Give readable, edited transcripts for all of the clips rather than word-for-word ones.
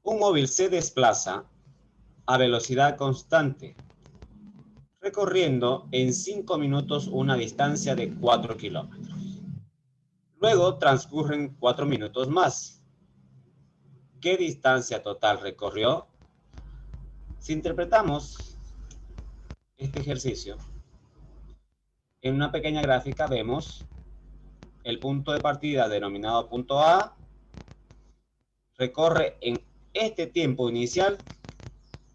Un móvil se desplaza a velocidad constante, recorriendo en 5 minutos una distancia de 4 kilómetros. Luego transcurren 4 minutos más. ¿Qué distancia total recorrió? Si interpretamos este ejercicio, en una pequeña gráfica vemos el punto de partida denominado punto A, recorre en este tiempo inicial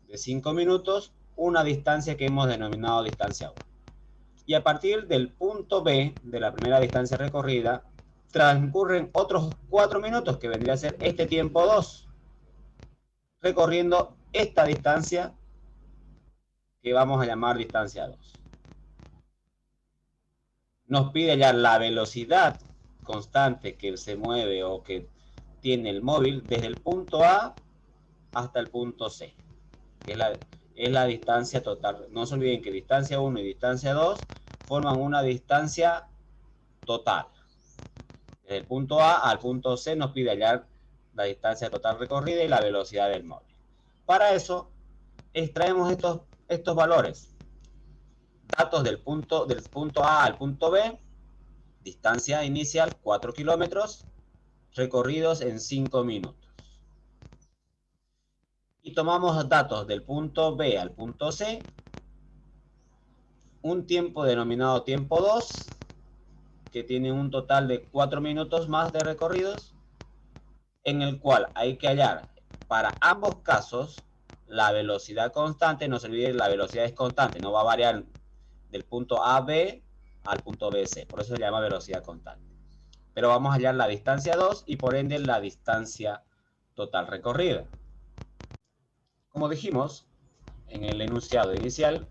de 5 minutos una distancia que hemos denominado distancia 1. Y a partir del punto B de la primera distancia recorrida, transcurren otros 4 minutos, que vendría a ser este tiempo 2, recorriendo esta distancia que vamos a llamar distancia 2. Nos pide ya la velocidad constante que se mueve o que tiene el móvil desde el punto A hasta el punto C, que es la distancia total. No se olviden que distancia 1 y distancia 2 forman una distancia total. Desde el punto A al punto C nos pide hallar la distancia total recorrida y la velocidad del móvil. Para eso, extraemos estos valores. Datos del punto A al punto B, distancia inicial 4 kilómetros, recorridos en 5 minutos. Y tomamos datos del punto B al punto C, un tiempo denominado tiempo 2, que tiene un total de 4 minutos más de recorridos, en el cual hay que hallar para ambos casos la velocidad constante. No se olviden, la velocidad es constante, no va a variar del punto A, B al punto B, C. Por eso se llama velocidad constante. Pero vamos a hallar la distancia 2 y por ende la distancia total recorrida. Como dijimos en el enunciado inicial,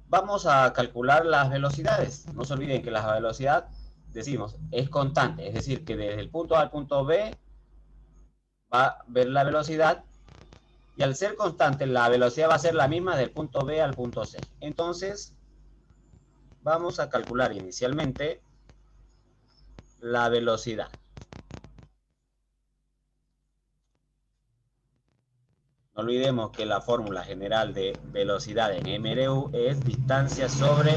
vamos a calcular las velocidades. No se olviden que la velocidad, decimos, es constante. Es decir, que desde el punto A al punto B va a ver la velocidad, y al ser constante la velocidad va a ser la misma del punto B al punto C. Entonces vamos a calcular inicialmente la velocidad. No olvidemos que la fórmula general de velocidad en MRU es distancia sobre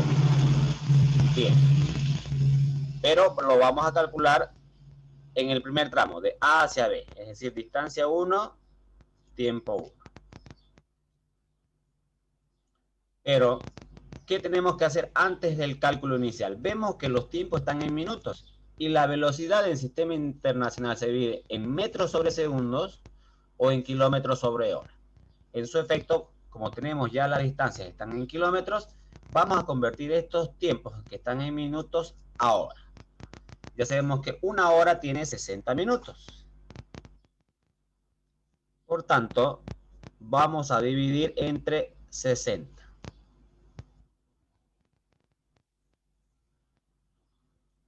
tiempo, pero lo vamos a calcular en el primer tramo, de A hacia B, es decir, distancia 1, tiempo 1. Pero, ¿qué tenemos que hacer antes del cálculo inicial? Vemos que los tiempos están en minutos y la velocidad del sistema internacional se divide en metros sobre segundos o en kilómetros sobre hora. En su efecto, como tenemos ya las distancias están en kilómetros, vamos a convertir estos tiempos que están en minutos a hora. Ya sabemos que una hora tiene 60 minutos. Por tanto, vamos a dividir entre 60.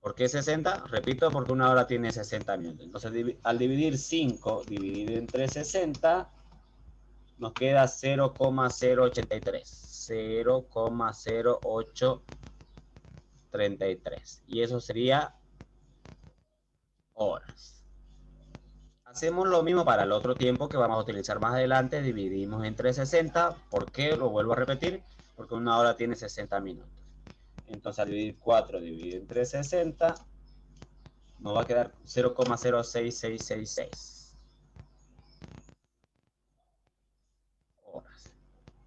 ¿Por qué 60? Repito, porque una hora tiene 60 minutos. Entonces, al dividir 5 dividido entre 60, nos queda 0,083. 0,0833. Y eso sería horas. Hacemos lo mismo para el otro tiempo que vamos a utilizar más adelante. Dividimos entre 60. ¿Por qué? Lo vuelvo a repetir. Porque una hora tiene 60 minutos. Entonces, al dividir 4 dividido entre 60, nos va a quedar 0,06666 horas.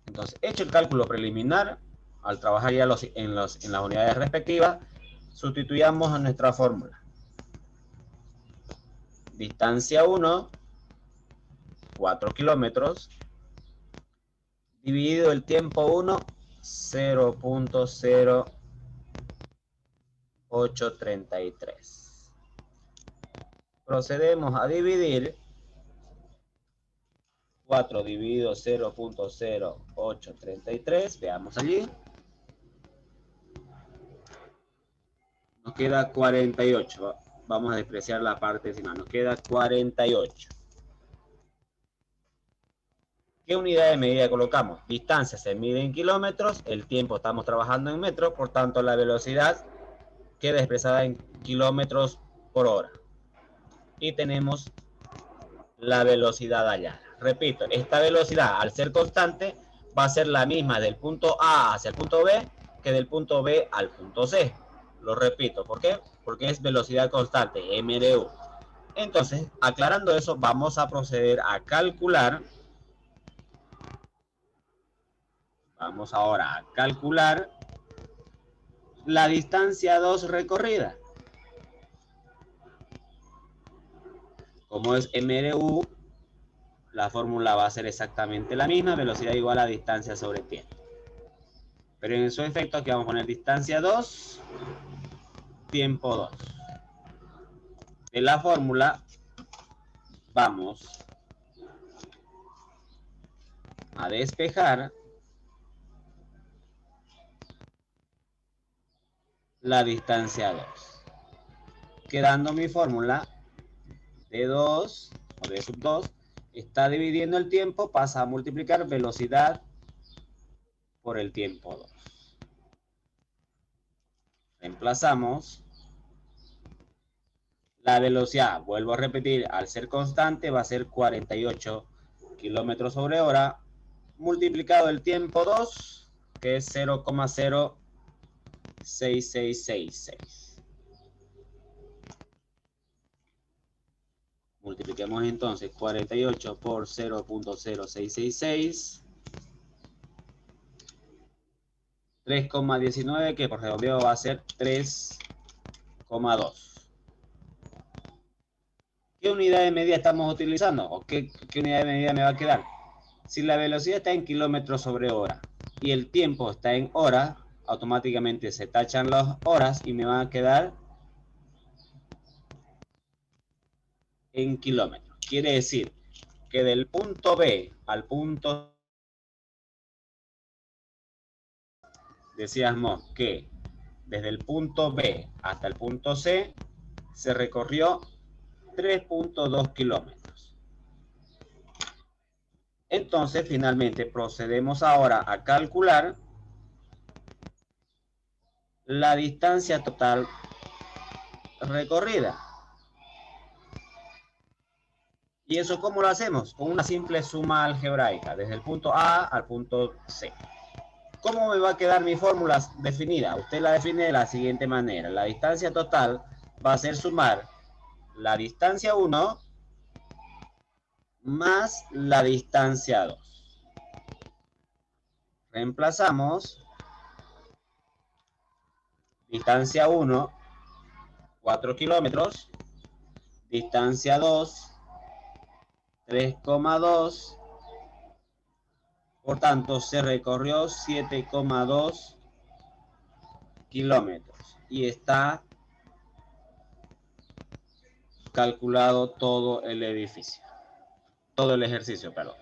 Entonces, hecho el cálculo preliminar, al trabajar ya en las unidades respectivas, sustituyamos a nuestra fórmula. Distancia 1, 4 kilómetros, dividido el tiempo 1, 0,0833. Procedemos a dividir 4 dividido 0,0833, veamos allí. Nos queda 48. Vamos a despreciar la parte decimal. Nos queda 48. ¿Qué unidad de medida colocamos? Distancia se mide en kilómetros, el tiempo estamos trabajando en metros, por tanto la velocidad queda expresada en kilómetros por hora. Y tenemos la velocidad hallada. Repito, esta velocidad, al ser constante, va a ser la misma del punto A hacia el punto B que del punto B al punto C. Lo repito, ¿por qué? Porque es velocidad constante, MdU. Entonces, aclarando eso, vamos a proceder a calcular. Vamos ahora a calcular la distancia 2 recorrida. Como es MdU, la fórmula va a ser exactamente la misma, velocidad igual a distancia sobre tiempo. Pero en su efecto aquí vamos a poner distancia 2, tiempo 2. De la fórmula vamos a despejar la distancia 2. Quedando mi fórmula de 2 o de sub 2 está dividiendo el tiempo, pasa a multiplicar velocidad por el tiempo 2. Reemplazamos la velocidad, vuelvo a repetir, al ser constante va a ser 48 kilómetros sobre hora multiplicado el tiempo 2, que es 0,06666. Multipliquemos entonces 48 por 0,0666. 3,19, que por redondeo va a ser 3,2. ¿Qué unidad de medida estamos utilizando? ¿O qué unidad de medida me va a quedar? Si la velocidad está en kilómetros sobre hora y el tiempo está en hora, automáticamente se tachan las horas y me van a quedar en kilómetros. Quiere decir que del punto B al punto decíamos que desde el punto B hasta el punto C se recorrió 3,2 kilómetros. Entonces, finalmente, procedemos ahora a calcular la distancia total recorrida. ¿Y eso cómo lo hacemos? Con una simple suma algebraica, desde el punto A al punto C. ¿Cómo me va a quedar mi fórmula definida? Usted la define de la siguiente manera. La distancia total va a ser sumar la distancia 1 más la distancia 2. Reemplazamos distancia 1, 4 kilómetros, distancia 2, 3,2. Por tanto, se recorrió 7,2 kilómetros y está calculado todo el edificio, todo el ejercicio, perdón.